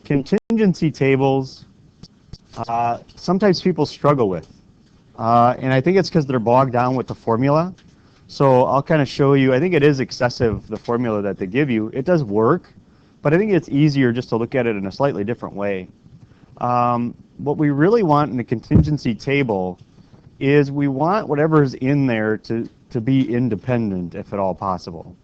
contingency tables, sometimes people struggle with. And I think it's because they're bogged down with the formula. So I'll kind of show you, I think it is excessive, the formula that they give you. It does work, but I think it's easier just to look at it in a slightly different way. What we really want in a contingency table is we want whatever's in there to be independent, if at all possible.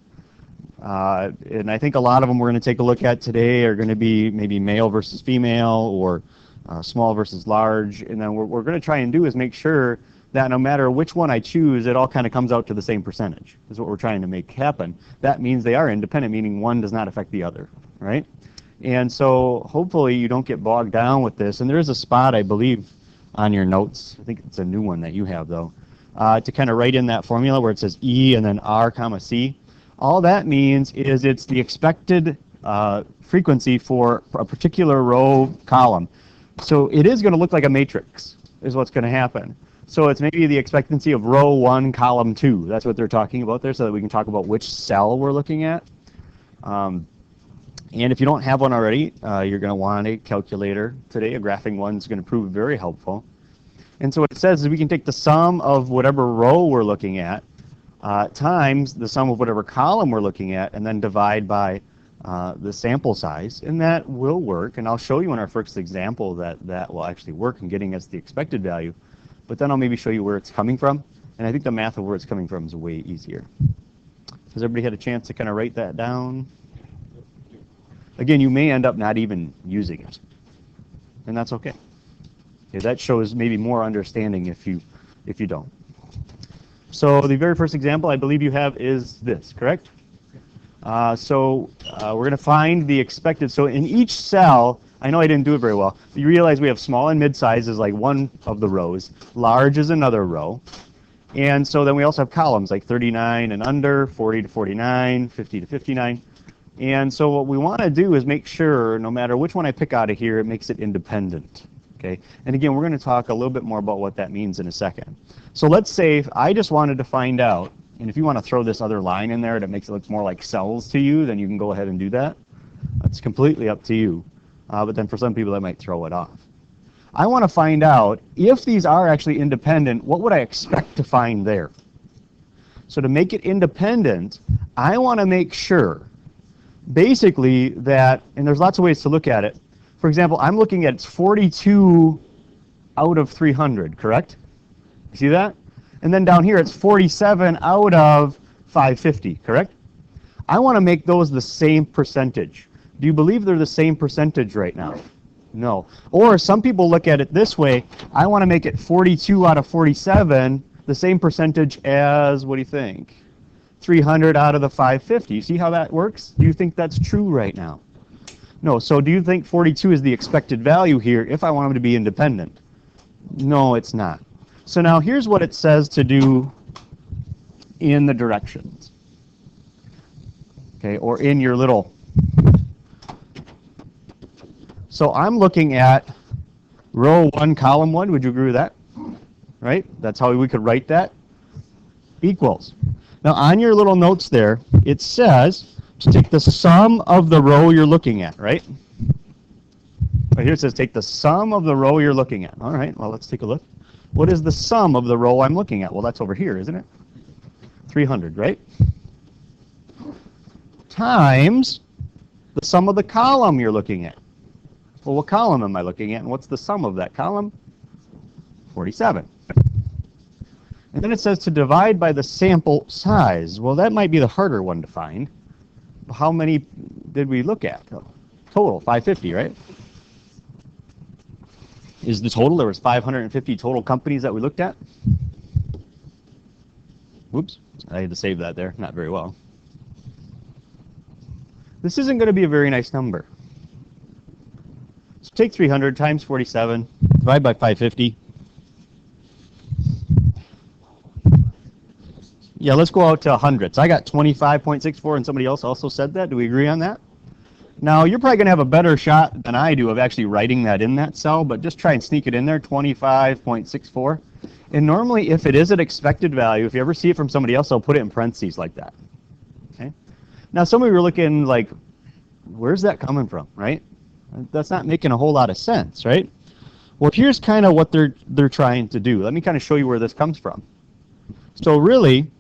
And I think a lot of them we're going to take a look at today are going to be maybe male versus female, or small versus large. And then what we're going to try and do is make sure that no matter which one I choose, it all kind of comes out to the same percentage, is what we're trying to make happen. That means they are independent, meaning one does not affect the other, right? And so hopefully you don't get bogged down with this. And there is a spot, I believe, on your notes, I think it's a new one that you have though, to kind of write in that formula where it says E and then R comma C. All that means is it's the expected frequency for a particular row column. So it is going to look like a matrix is what's going to happen. So it's maybe the expectancy of row 1, column 2. That's what they're talking about there, so that we can talk about which cell we're looking at. And if you don't have one already, you're going to want a calculator today. A graphing one is going to prove very helpful. And so what it says is we can take the sum of whatever row we're looking at times the sum of whatever column we're looking at, and then divide by the sample size, and that will work. And I'll show you in our first example that will actually work in getting us the expected value. But then I'll maybe show you where it's coming from, and I think the math of where it's coming from is way easier. Has everybody had a chance to kind of write that down? Again, you may end up not even using it, and that's okay. Okay, that shows maybe more understanding if you don't. So the very first example I believe you have is this, correct? So we're going to find the expected. So in each cell, I know I didn't do it very well. You realize we have small and mid-size is like one of the rows. Large is another row. And so then we also have columns like 39 and under, 40 to 49, 50 to 59. And so what we want to do is make sure no matter which one I pick out of here, it makes it independent. Okay? And again, we're going to talk a little bit more about what that means in a second. So let's say if I just wanted to find out, and if you want to throw this other line in there that makes it look more like cells to you, then you can go ahead and do that. That's completely up to you. But then for some people, that might throw it off. I want to find out if these are actually independent, what would I expect to find there? So to make it independent, I want to make sure, basically, that, and there's lots of ways to look at it. For example, I'm looking at 42 out of 300, correct? You see that? And then down here, it's 47 out of 550, correct? I want to make those the same percentage. Do you believe they're the same percentage right now? No. Or some people look at it this way. I want to make it 42 out of 47, the same percentage as, what do you think? 300 out of the 550. You see how that works? Do you think that's true right now? No. So do you think 42 is the expected value here if I want them to be independent? No, it's not. So now here's what it says to do in the directions. Okay, or in your little. So I'm looking at row 1, column 1. Would you agree with that? Right? That's how we could write that. Equals. Now on your little notes there, it says to take the sum of the row you're looking at, right? Right here it says take the sum of the row you're looking at. All right, well, let's take a look. What is the sum of the row I'm looking at? Well, that's over here, isn't it? 300, right? Times the sum of the column you're looking at. Well, what column am I looking at, and what's the sum of that column? 47. And then it says to divide by the sample size. Well, that might be the harder one to find. How many did we look at? Total, 550, right? Is the total, there was 550 total companies that we looked at. Whoops, I had to save that there, not very well. This isn't going to be a very nice number. So take 300 times 47, divide by 550. Yeah, let's go out to hundreds. I got 25.64 and somebody else also said that. Do we agree on that? Now, you're probably going to have a better shot than I do of actually writing that in that cell, but just try and sneak it in there, 25.64. And normally, if it is an expected value, if you ever see it from somebody else, I'll put it in parentheses like that. Okay. Now, some of you are looking like, where's that coming from, right? That's not making a whole lot of sense, right? Well, here's kind of what they're trying to do. Let me kind of show you where this comes from. So really,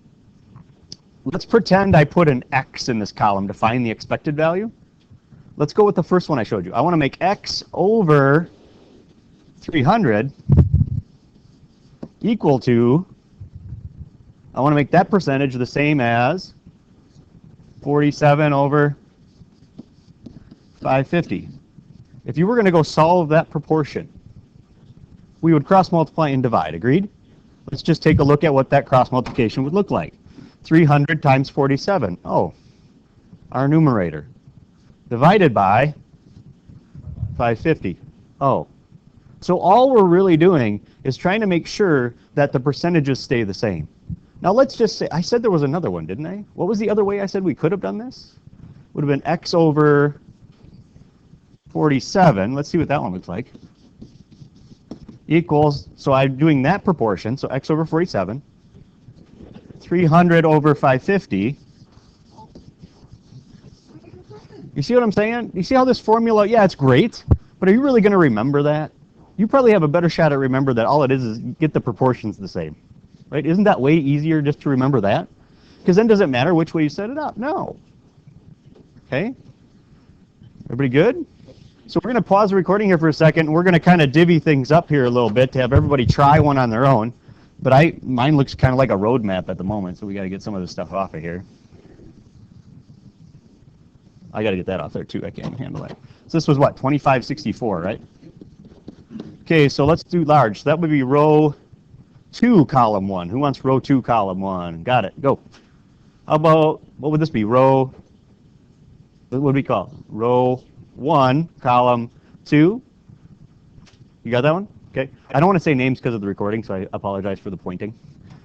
let's pretend I put an x in this column to find the expected value. Let's go with the first one I showed you. I want to make x over 300 equal to, I want to make that percentage the same as 47 over 550. If you were going to go solve that proportion, we would cross multiply and divide. Agreed? Let's just take a look at what that cross multiplication would look like. 300 times 47. Oh, our numerator. Divided by 550. Oh. So all we're really doing is trying to make sure that the percentages stay the same. Now let's just say, I said there was another one, didn't I? What was the other way I said we could have done this? Would have been x over 47. Let's see what that one looks like. Equals, so I'm doing that proportion, so x over 47. 300 over 550. You see what I'm saying? You see how this formula, yeah, it's great, but are you really going to remember that? You probably have a better shot at remember that all it is get the proportions the same. Right? Isn't that way easier just to remember that? Because then does it matter which way you set it up? No. Okay? Everybody good? So we're going to pause the recording here for a second, and we're going to kind of divvy things up here a little bit to have everybody try one on their own. But mine looks kind of like a roadmap at the moment, so we got to get some of this stuff off of here. I got to get that off there too. I can't handle that. So this was what, 2564, right? Okay, so let's do large. So that would be row 2, column 1. Who wants row 2, column 1? Got it. Go. How about, what would this be? What would we call it? Row 1, column 2. You got that one? Okay. I don't want to say names because of the recording, so I apologize for the pointing.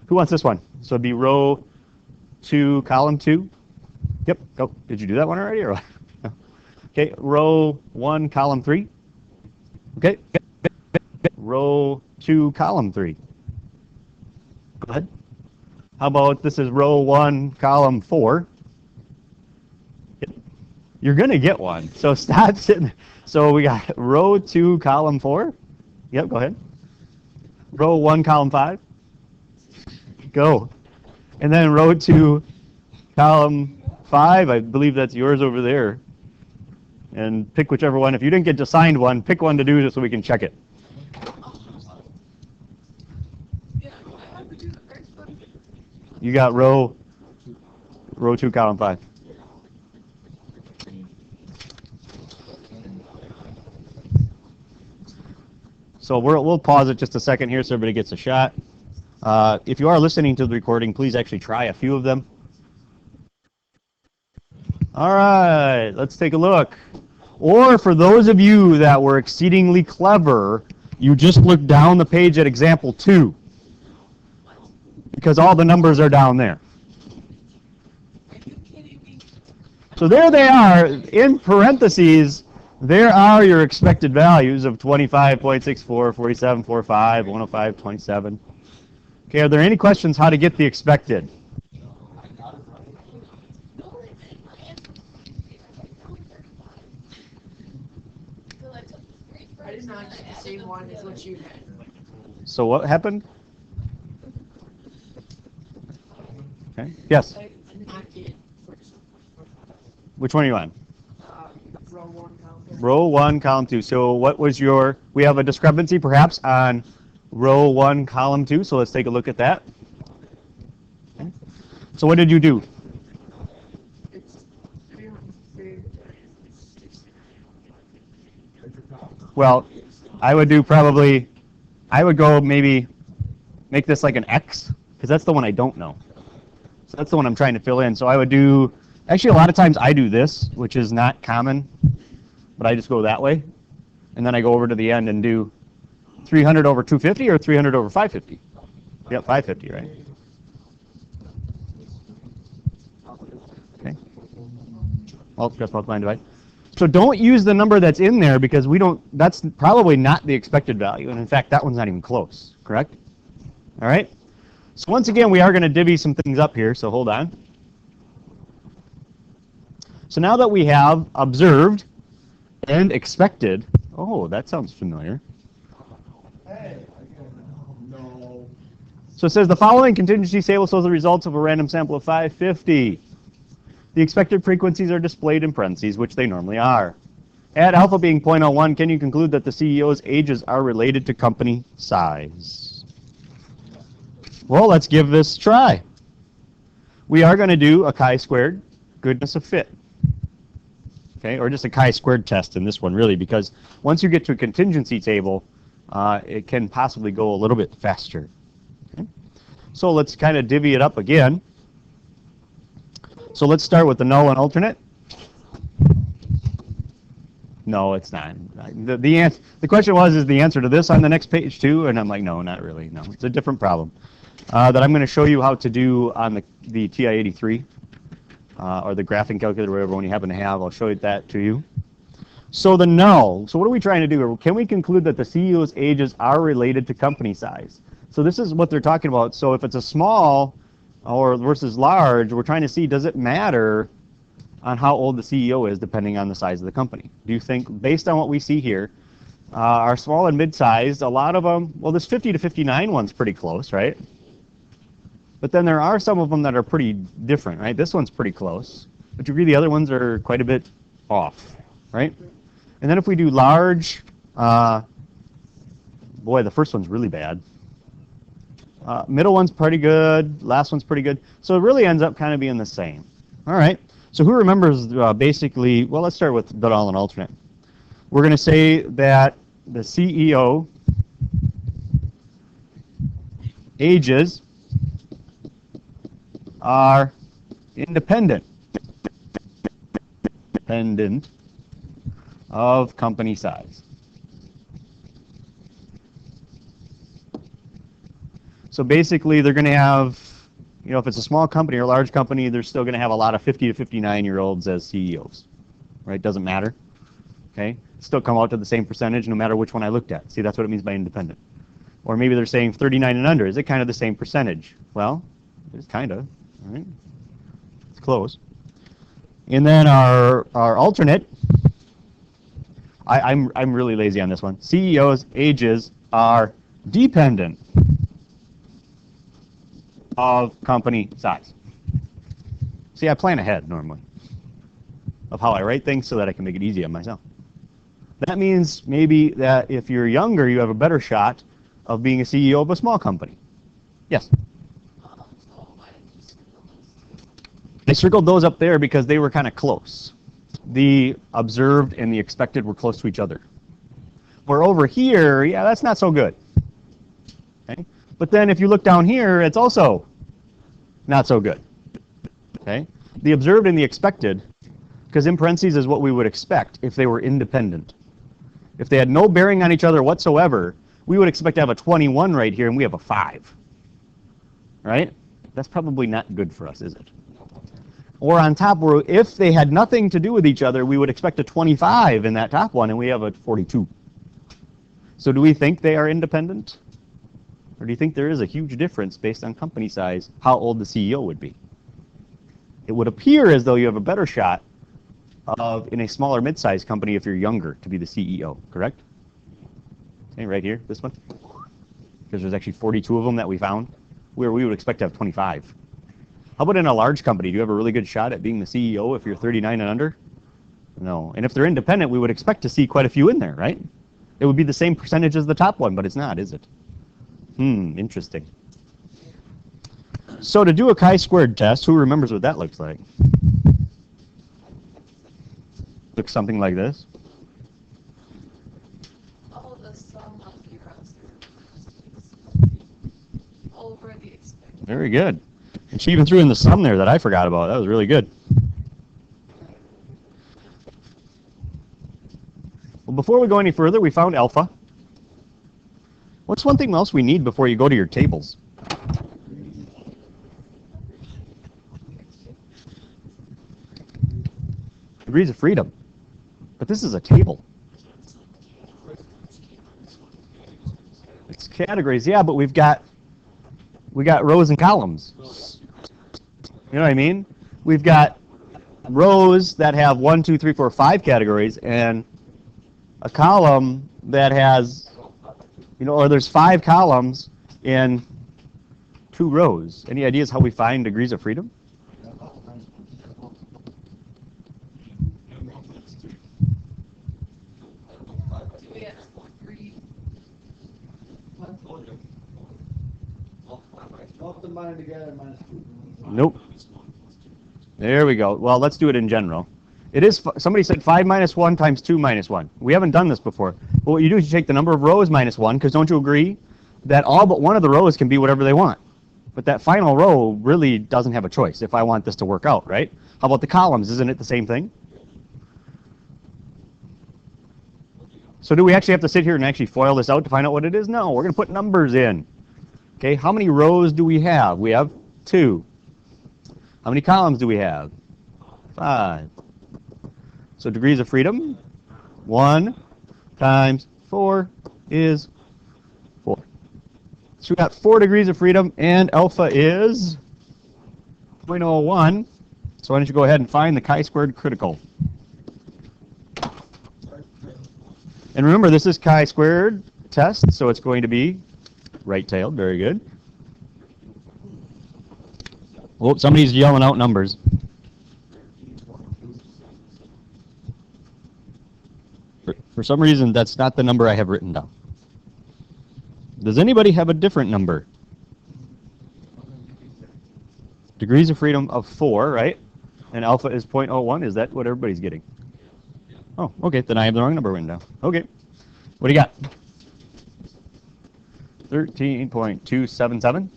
Who wants this one? So it'd be row 2, column 2. Yep. Go. Did you do that one already, or what? Okay. Row 1, column 3. Okay. Row 2, column 3. Go ahead. How about this is row 1, column 4. You're going to get one. So stop sitting. So we got row 2, column 4. Yep, go ahead. Row 1, column 5. Go. And then row 2, column 5. I believe that's yours over there. And pick whichever one. If you didn't get assigned one, pick one to do just so we can check it. You got row 2, column 5. So we'll pause it just a second here so everybody gets a shot. If you are listening to the recording, please actually try a few of them. All right, let's take a look. Or for those of you that were exceedingly clever, you just look down the page at example 2. Because all the numbers are down there. So there they are, in parentheses, there are your expected values of 25.64, 47.45, 105.27. Okay, are there any questions how to get the expected? I did not get the same one as what you had. So what happened? Okay. Yes. I did not get first. Which one are you on? Row 1, column 2. Row 1, column 2. So what was your, we have a discrepancy perhaps on row 1, column 2. So let's take a look at that. Okay. So what did you do? It's 300. Well, I would do probably, I would go maybe make this like an X, because that's the one I don't know. So that's the one I'm trying to fill in. So I would do, actually a lot of times I do this, which is not common, but I just go that way. And then I go over to the end and do 300 over 250 or 300 over 550. Yep, 550, right? Okay. Multiply and divide. So don't use the number that's in there because we don't, that's probably not the expected value. And in fact, that one's not even close, correct? All right. So once again, we are going to divvy some things up here, so hold on. So now that we have observed and expected. Oh, that sounds familiar. So it says the following contingency table shows the results of a random sample of 550. The expected frequencies are displayed in parentheses, which they normally are. At alpha being 0.01, can you conclude that the CEO's ages are related to company size? Well, let's give this a try. We are going to do a chi-squared goodness of fit. Okay, or just a chi-squared test in this one, really, because once you get to a contingency table, it can possibly go a little bit faster. Okay? So let's kind of divvy it up again. So let's start with the null and alternate. No, it's not. The question was, is the answer to this on the next page too? And I'm like, no, not really. No, it's a different problem that I'm going to show you how to do on the TI-83 or the graphing calculator, whatever one you happen to have. I'll show you that to you. So the null. So what are we trying to do? Can we conclude that the CEO's ages are related to company size? So this is what they're talking about. So if it's a small or versus large, we're trying to see, does it matter on how old the CEO is depending on the size of the company? Do you think, based on what we see here, our small and mid-sized, a lot of them, well, this 50 to 59 one's pretty close, right? But then there are some of them that are pretty different, right? This one's pretty close, but you agree the other ones are quite a bit off, right? And then if we do large, boy, the first one's really bad. Middle one's pretty good, last one's pretty good. So it really ends up kind of being the same. All right. So who remembers basically, well, let's start with the null and alternate. We're going to say that the CEO ages are independent of company size. So basically they're going to have, you know, if it's a small company or a large company, they're still going to have a lot of 50 to 59-year-olds as CEOs, right? Doesn't matter, okay? Still come out to the same percentage no matter which one I looked at. See, that's what it means by independent. Or maybe they're saying 39 and under. Is it kind of the same percentage? Well, it's kind of, all right? It's close. And then our alternate, I'm really lazy on this one. CEOs' ages are dependent of company size. See, I plan ahead normally of how I write things so that I can make it easy on myself. That means maybe that if you're younger, you have a better shot of being a CEO of a small company. Yes? I circled those up there because they were kind of close. The observed and the expected were close to each other. Where over here, yeah, that's not so good. Okay? But then if you look down here, it's also not so good. Okay? The observed and the expected, because in parentheses is what we would expect if they were independent. If they had no bearing on each other whatsoever, we would expect to have a 21 right here, and we have a 5. Right? That's probably not good for us, is it? Or on top, where if they had nothing to do with each other, we would expect a 25 in that top one, and we have a 42. So do we think they are independent? Or do you think there is a huge difference based on company size, how old the CEO would be? It would appear as though you have a better shot of, in a smaller mid-sized company, if you're younger, to be the CEO, correct? Okay, right here, this one. Because there's actually 42 of them that we found, where we would expect to have 25. How about in a large company? Do you have a really good shot at being the CEO if you're 39 and under? No. And if they're independent, we would expect to see quite a few in there, right? It would be the same percentage as the top one, but it's not, is it? Interesting. So to do a chi-squared test, who remembers what that looks like? Looks something like this. Oh, the sum of zeros over the expected. Very good. And she even threw in the sum there that I forgot about. That was really good. Well, before we go any further, we found alpha. What's one thing else we need before you go to your tables? Degrees of freedom. But this is a table. It's categories, yeah, but we got rows and columns. You know what I mean? We've got rows that have 1, 2, 3, 4, 5 categories, and a column that has, or there's 5 columns in 2 rows. Any ideas how we find degrees of freedom? Do we have 3? Multiply together minus 2. Nope. There we go. Well, let's do it in general. It is, somebody said 5 minus 1 times 2 minus 1. We haven't done this before. But what you do is you take the number of rows minus 1, because don't you agree that all but one of the rows can be whatever they want? But that final row really doesn't have a choice if I want this to work out, right? How about the columns? Isn't it the same thing? So do we actually have to sit here and actually FOIL this out to find out what it is? No, we're going to put numbers in. Okay, how many rows do we have? We have 2. How many columns do we have? 5. So degrees of freedom, 1 times 4 is 4. So we got 4 degrees of freedom, and alpha is 0.01. So why don't you go ahead and find the chi-squared critical. And remember, this is chi-squared test, so it's going to be right-tailed. Very good. Oh, somebody's yelling out numbers. For some reason, that's not the number I have written down. Does anybody have a different number? Degrees of freedom of 4, right? And alpha is 0.01. Is that what everybody's getting? Oh, okay. Then I have the wrong number written down. Okay. What do you got? 13.277.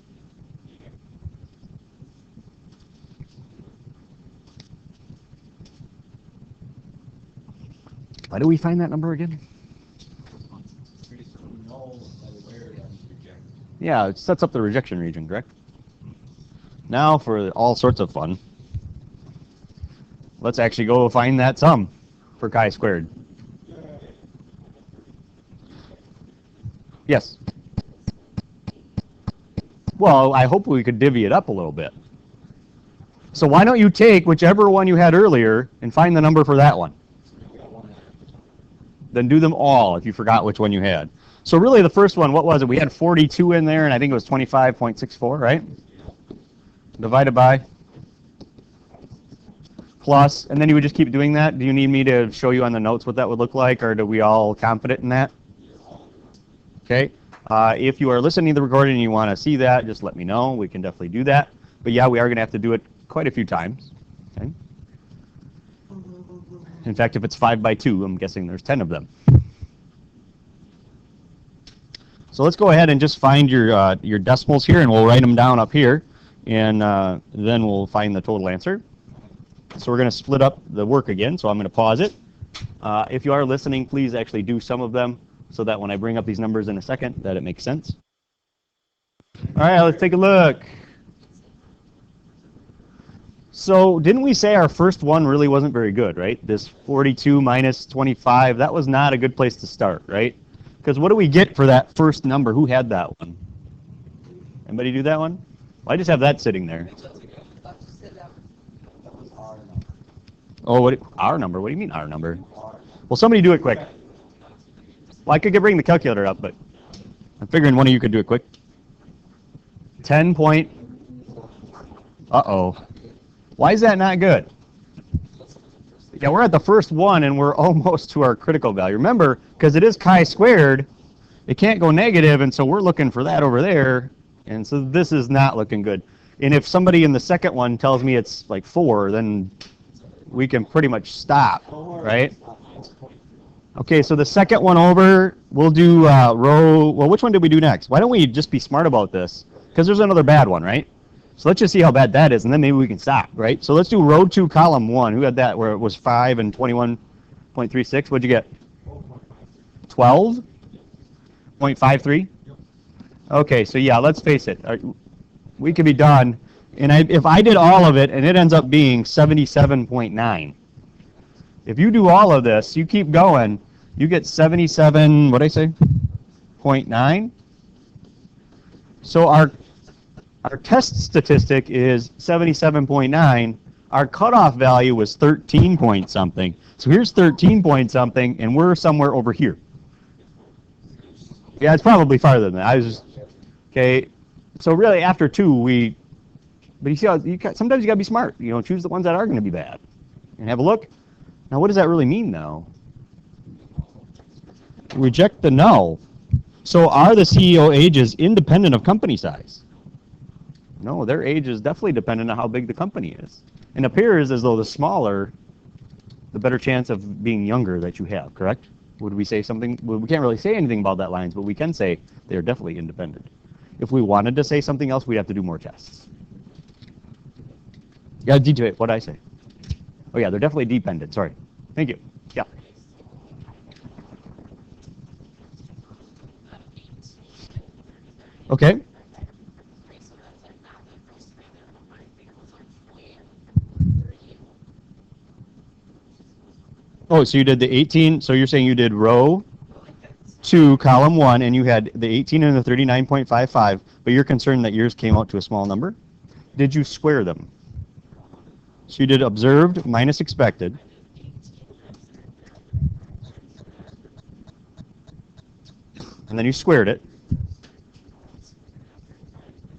Why do we find that number again? Yeah, it sets up the rejection region, correct? Now for all sorts of fun, let's actually go find that sum for chi-squared. Yes? Well, I hope we could divvy it up a little bit. So why don't you take whichever one you had earlier and find the number for that one? Then do them all if you forgot which one you had. So really the first one, what was it? We had 42 in there, and I think it was 25.64, right? Divided by plus, and then you would just keep doing that. Do you need me to show you on the notes what that would look like, or are we all confident in that? Okay. If you are listening to the recording and you want to see that, just let me know. We can definitely do that. But yeah, we are going to have to do it quite a few times. Okay. In fact, if it's 5 by 2, I'm guessing there's 10 of them. So let's go ahead and just find your decimals here, and we'll write them down up here, and then we'll find the total answer. So we're going to split up the work again, so I'm going to pause it. If you are listening, please actually do some of them so that when I bring up these numbers in a second, that it makes sense. All right, let's take a look. So didn't we say our first one really wasn't very good, right? This 42 minus 25, that was not a good place to start, right? Because what do we get for that first number? Who had that one? Anybody do that one? Well, I just have that sitting there. Oh, what? Our number? What do you mean our number? Well, somebody do it quick. Well, I could bring the calculator up, but I'm figuring one of you could do it quick. 10 point. Uh-oh. Why is that not good? Yeah, we're at the first one, and we're almost to our critical value. Remember, because it is chi-squared, it can't go negative, and so we're looking for that over there, and so this is not looking good. And if somebody in the second one tells me it's like 4, then we can pretty much stop, right? Okay, so the second one over, we'll do row, well, which one did we do next? Why don't we just be smart about this? Because there's another bad one, right? So let's just see how bad that is, and then maybe we can stop, right? So let's do row 2, column 1. Who had that where it was 5 and 21.36? What'd you get? 12.53? Okay, so yeah, let's face it. We could be done. And if I did all of it, and it ends up being 77.9. If you do all of this, you keep going, you get 77, what did I say? 0.9. So our test statistic is 77.9. Our cutoff value was 13 point something. So here's 13 point something, and we're somewhere over here. Yeah, it's probably farther than that. I was just, okay. So really, after 2, but you see how sometimes you gotta be smart. You know, choose the ones that are going to be bad, and have a look. Now, what does that really mean, though? Reject the null. So are the CEO ages independent of company size? No, their age is definitely dependent on how big the company is. And it appears as though the smaller, the better chance of being younger that you have, correct? Would we say something? Well, we can't really say anything about that lines, but we can say they're definitely independent. If we wanted to say something else, we'd have to do more tests. You got to detail it. What did I say? Oh, yeah, they're definitely dependent. Sorry. Thank you. Yeah. Okay. Oh, so you did the 18. So you're saying you did row 2, column 1, and you had the 18 and the 39.55, but you're concerned that yours came out to a small number? Did you square them? So you did observed minus expected. And then you squared it.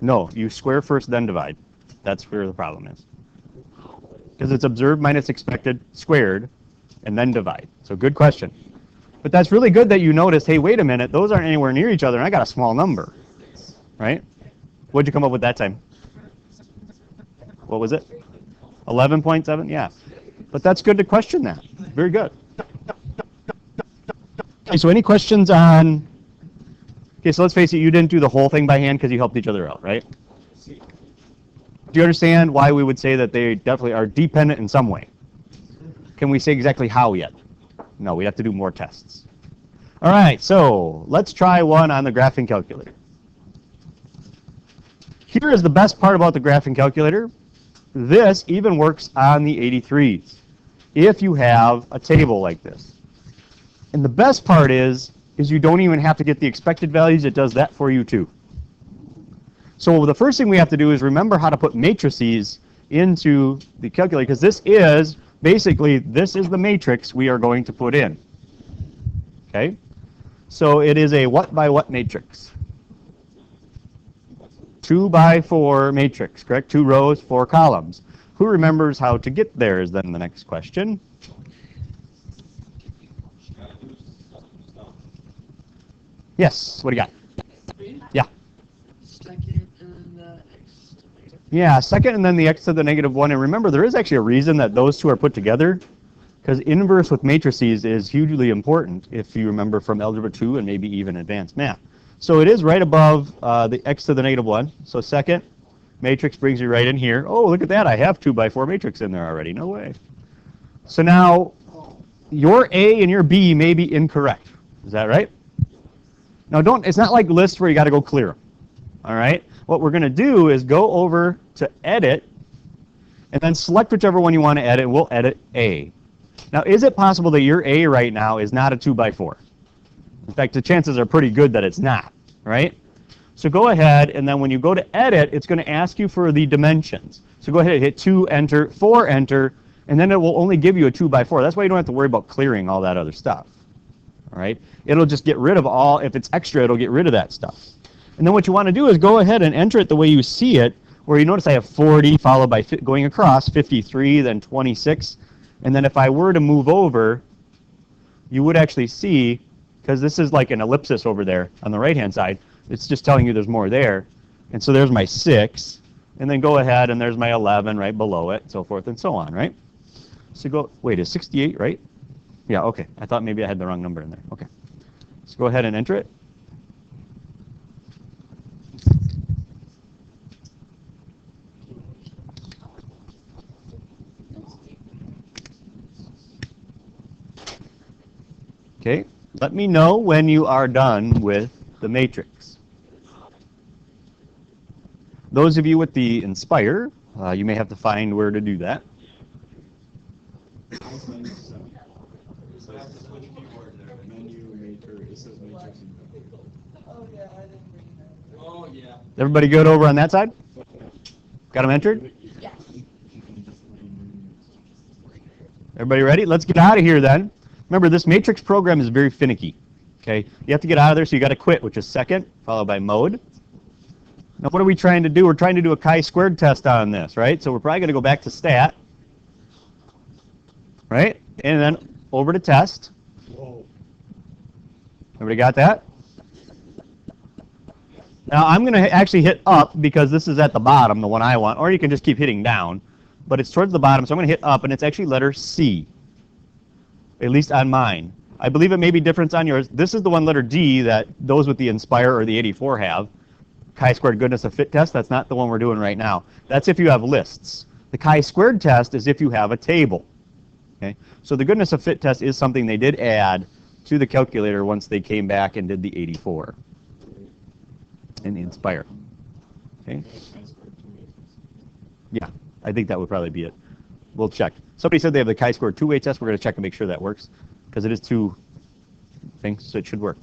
No, you square first, then divide. That's where the problem is. Because it's observed minus expected squared, and then divide. So good question. But that's really good that you noticed, hey, wait a minute, those aren't anywhere near each other, and I got a small number. Right? What'd you come up with that time? What was it? 11.7? Yeah. But that's good to question that. Very good. Okay, so any questions on... Okay, so let's face it, you didn't do the whole thing by hand because you helped each other out, right? Do you understand why we would say that they definitely are dependent in some way? Can we say exactly how yet? No, we have to do more tests. All right, so let's try one on the graphing calculator. Here is the best part about the graphing calculator. This even works on the 83s if you have a table like this. And the best part is you don't even have to get the expected values. It does that for you too. So the first thing we have to do is remember how to put matrices into the calculator, because this is the matrix we are going to put in. Okay? So it is a what by what matrix? 2 by 4 matrix, correct? 2 rows, 4 columns. Who remembers how to get there is then the next question. Yes, what do you got? Yeah. Second and the x. Yeah, second and then the x to the -1. And remember, there is actually a reason that those two are put together, because inverse with matrices is hugely important if you remember from Algebra 2 and maybe even advanced math. So it is right above the x to the -1. So second matrix brings you right in here. Oh, look at that. I have 2 by 4 matrix in there already. No way. So now your A and your B may be incorrect. Is that right? Now it's not like lists where you got to go clear them. All right? What we're going to do is go over to edit and then select whichever one you want to edit, and we'll edit A. Now, is it possible that your A right now is not a 2 by 4? In fact, the chances are pretty good that it's not, right? So go ahead, and then when you go to edit, it's going to ask you for the dimensions. So go ahead and hit 2, enter, 4, enter, and then it will only give you a 2 by 4. That's why you don't have to worry about clearing all that other stuff. All right? It'll just get rid of all, if it's extra, it'll get rid of that stuff. And then what you want to do is go ahead and enter it the way you see it, where you notice I have 40 followed by going across 53, then 26. And then if I were to move over, you would actually see, because this is like an ellipsis over there on the right-hand side, it's just telling you there's more there. And so there's my 6. And then go ahead, and there's my 11 right below it, so forth and so on, right? So go, wait, is 68 right? Yeah, okay. I thought maybe I had the wrong number in there. Okay. So go ahead and enter it. Okay. Let me know when you are done with the matrix. Those of you with the Inspire, you may have to find where to do that. Everybody good over on that side? Got them entered? Yes. Everybody ready? Let's get out of here then. Remember, this matrix program is very finicky. Okay, you have to get out of there, so you got to quit, which is second, followed by mode. Now, what are we trying to do? We're trying to do a chi-squared test on this, right? So we're probably going to go back to stat, right? And then over to test. Whoa. Everybody got that? Now, I'm going to actually hit up because this is at the bottom, the one I want, or you can just keep hitting down. But it's towards the bottom, so I'm going to hit up, and it's actually letter C, at least on mine. I believe it may be different on yours. This is the one letter D that those with the Inspire or the 84 have. Chi-squared goodness of fit test, that's not the one we're doing right now. That's if you have lists. The chi-squared test is if you have a table. Okay? So the goodness of fit test is something they did add to the calculator once they came back and did the 84 in the Inspire. Okay? Yeah, I think that would probably be it. We'll check. Somebody said they have the chi-squared two-way test. We're going to check and make sure that works because it is two things, so it should work.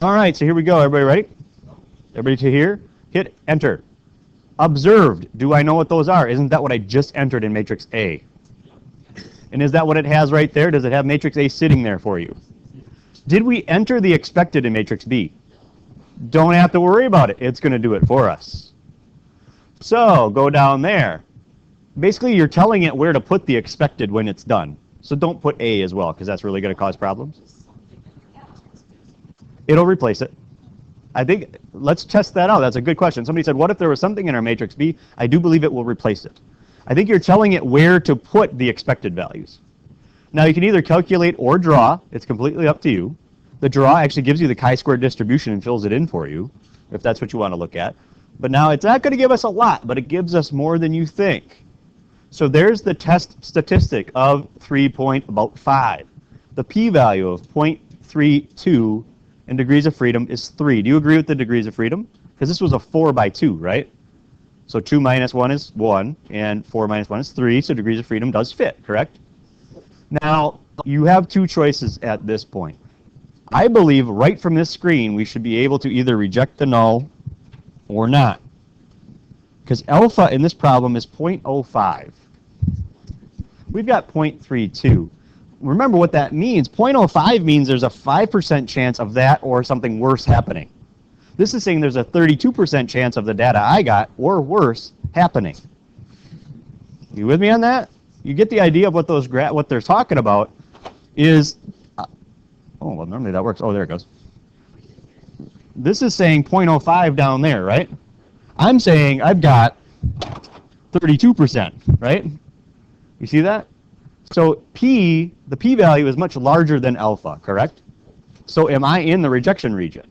All right, so here we go. Everybody ready? Everybody to here? Hit enter. Observed. Do I know what those are? Isn't that what I just entered in matrix A? And is that what it has right there? Does it have matrix A sitting there for you? Did we enter the expected in matrix B? Don't have to worry about it. It's going to do it for us. So go down there. Basically, you're telling it where to put the expected when it's done. So don't put A as well, because that's really going to cause problems. It'll replace it. I think, let's test that out. That's a good question. Somebody said, what if there was something in our matrix B? I do believe it will replace it. I think you're telling it where to put the expected values. Now, you can either calculate or draw. It's completely up to you. The draw actually gives you the chi-squared distribution and fills it in for you, if that's what you want to look at. But now, it's not going to give us a lot, but it gives us more than you think. So there's the test statistic of 3.5. The p-value of 0.32 in degrees of freedom is 3. Do you agree with the degrees of freedom? Because this was a 4 by 2, right? So 2 minus 1 is 1, and 4 minus 1 is 3, so degrees of freedom does fit, correct? Now, you have two choices at this point. I believe right from this screen, we should be able to either reject the null or not. Because alpha in this problem is 0.05. We've got 0.32. Remember what that means. 0.05 means there's a 5% chance of that or something worse happening. This is saying there's a 32% chance of the data I got or worse happening. You with me on that? You get the idea of what those what they're talking about is. Oh, well, normally that works. Oh, there it goes. This is saying 0.05 down there, right? I'm saying I've got 32%, right? You see that? So the p-value is much larger than alpha, correct? So am I in the rejection region?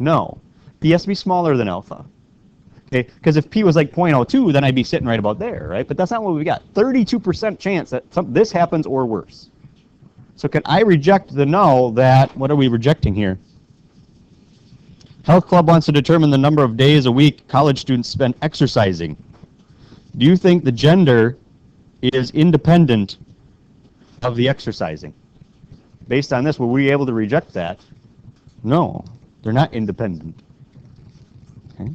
No. P has to be smaller than alpha. Okay, because if p was like 0.02, then I'd be sitting right about there, right? But that's not what we got. 32% chance that this happens or worse. So can I reject the null that, what are we rejecting here? Health Club wants to determine the number of days a week college students spend exercising. Do you think the gender is independent of the exercising? Based on this, were we able to reject that? No, they're not independent. Okay.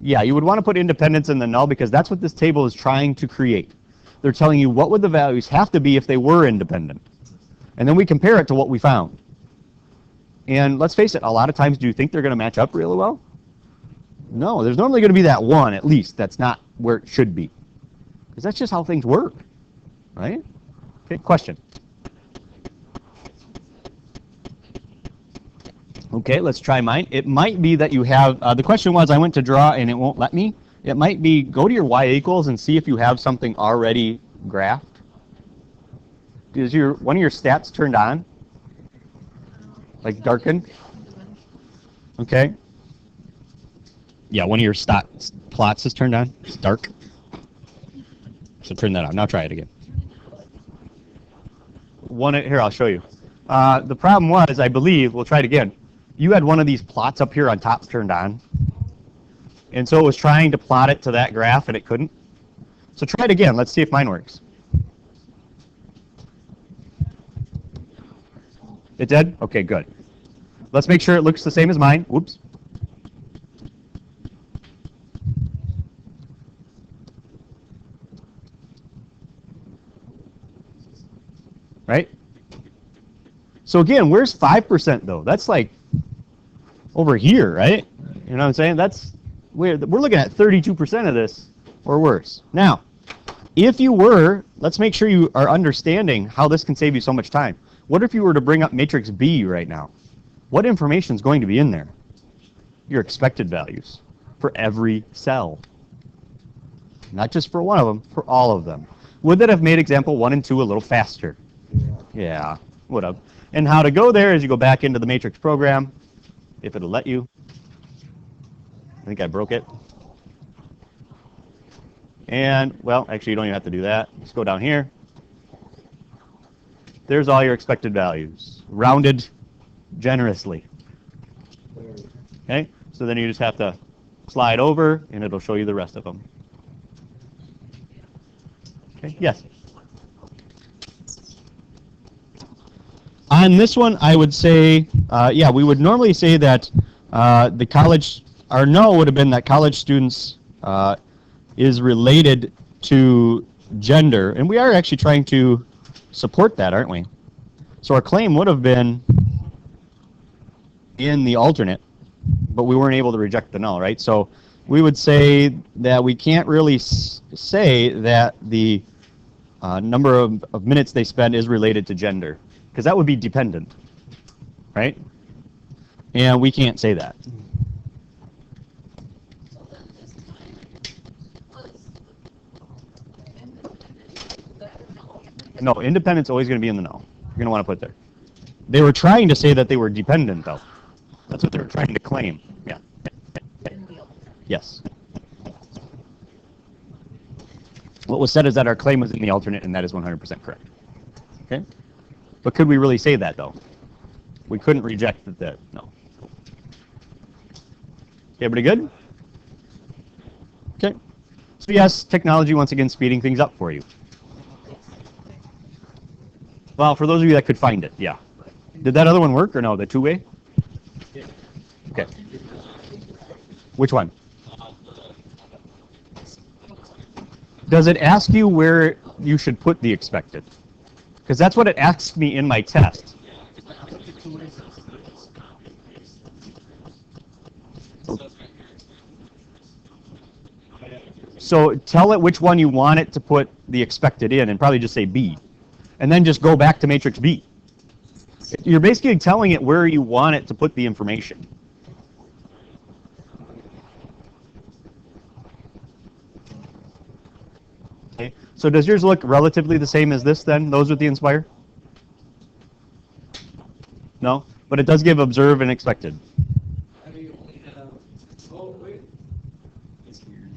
Yeah, you would want to put independence in the null because that's what this table is trying to create. They're telling you what would the values have to be if they were independent. And then we compare it to what we found. And let's face it, a lot of times do you think they're going to match up really well? No, there's normally going to be that one at least that's not where it should be. Because that's just how things work, right? Okay, question. Okay, let's try mine. It might be that you have, the question was I went to draw and it won't let me. It might be go to your y equals and see if you have something already graphed. Is one of your stats turned on? Like darkened? Okay. Yeah, one of your plots is turned on. It's dark. So turn that on. Now try it again. Here, I'll show you. The problem was, I believe, we'll try it again. You had one of these plots up here on top turned on. And so it was trying to plot it to that graph and it couldn't. So try it again. Let's see if mine works. It did? Okay, good. Let's make sure it looks the same as mine. Whoops. right? So again, where's 5% though? That's like over here, right? You know what I'm saying? We're looking at 32% of this or worse. Now, if you were, let's make sure you are understanding how this can save you so much time. What if you were to bring up matrix B right now? What information is going to be in there? Your expected values for every cell. Not just for one of them, for all of them. Would that have made example 1 and 2 a little faster? Yeah, would have. And how to go there is you go back into the matrix program, if it'll let you. I think I broke it. And, well, actually you don't even have to do that. Just go down here. There's all your expected values, rounded generously. Okay, so then you just have to slide over and it'll show you the rest of them. Okay, yes? On this one, I would say, yeah, we would normally say that the college, our no would have been that college students is related to gender, and we are actually trying to support that, aren't we? So our claim would have been in the alternate, but we weren't able to reject the null, right? So we would say that we can't really say that the number of minutes they spend is related to gender, because that would be dependent, right? And we can't say that. No, independent's always going to be in the null. You're going to want to put there. They were trying to say that they were dependent, though. That's what they were trying to claim. Yeah. Yes. What was said is that our claim was in the alternate, and that is 100% correct. Okay? But could we really say that, though? We couldn't reject that, no. Everybody good? Okay. So yes, technology, once again, speeding things up for you. Well, for those of you that could find it, yeah. Did that other one work or no, the two-way? Okay. Which one? Does it ask you where you should put the expected? Because that's what it asks me in my test. So tell it which one you want it to put the expected in, and probably just say B. And then just go back to matrix B. You're basically telling it where you want it to put the information. Okay. So does yours look relatively the same as this then, those with the Inspire? No? But it does give observe and expected. I mean, oh, wait. It's weird.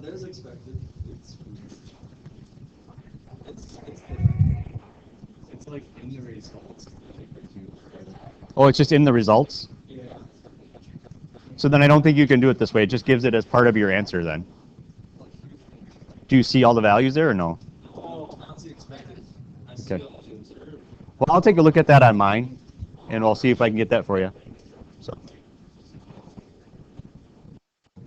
There's expected. It's weird. It's different. It's like in the results. Oh, it's just in the results? Yeah. So then I don't think you can do it this way. It just gives it as part of your answer then. Do you see all the values there or no? Oh, I don't see expected. I Okay. see all the observed. Well, I'll take a look at that on mine, and we'll see if I can get that for you. So.